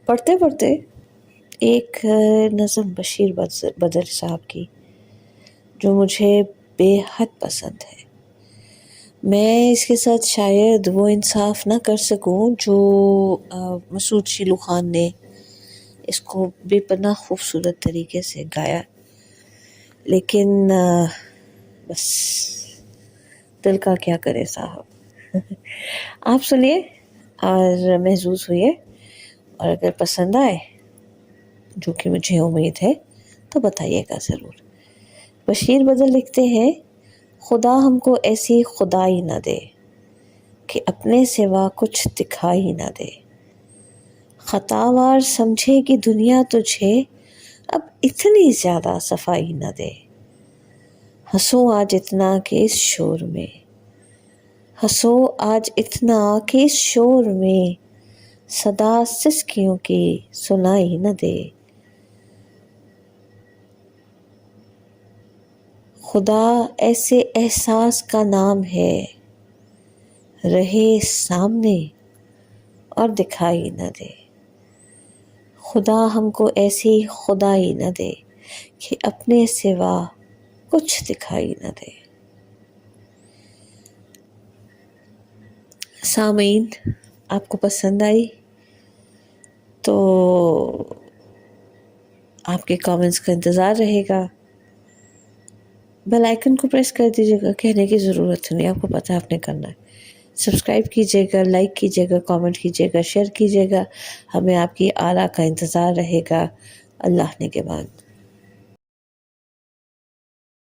پڑھتے پڑھتے ایک نظم بشیر بدر صاحب کی جو مجھے بے حد پسند ہے، میں اس کے ساتھ شاید وہ انصاف نہ کر سکوں جو مسعود شیلو خان نے اس کو بے پناہ خوبصورت طریقے سے گایا، لیکن بس دل کا کیا کرے صاحب۔ آپ سنیے اور محظوظ ہوئیے، اور اگر پسند آئے جو کہ مجھے امید ہے تو بتائیے گا ضرور۔ بشیر بدر لکھتے ہیں، خدا ہم کو ایسی خدائی نہ دے کہ اپنے سوا کچھ دکھائی نہ دے، خطاوار سمجھے کہ دنیا تجھے اب اتنی زیادہ صفائی نہ دے، ہنسو آج اتنا کہ اس شور میں، ہنسو آج اتنا کہ اس شور میں صدا سسکیوں کی سنائی نہ دے، خدا ایسے احساس کا نام ہے رہے سامنے اور دکھائی نہ دے، خدا ہم کو ایسی خدائی نہ دے کہ اپنے سوا کچھ دکھائی نہ دے۔ سامعین، آپ کو پسند آئی تو آپ کے کامنٹس کا انتظار رہے گا، بیل آئیکن کو پریس کر دیجیے گا، کہنے کی ضرورت نہیں، آپ کو پتہ ہے آپ نے کرنا ہے۔ سبسکرائب کیجیے گا، لائک کیجیے گا، کامنٹ کیجیے گا، شیئر کیجیے گا، ہمیں آپ کی آراء کا انتظار رہے گا۔ اللہ نگہبان۔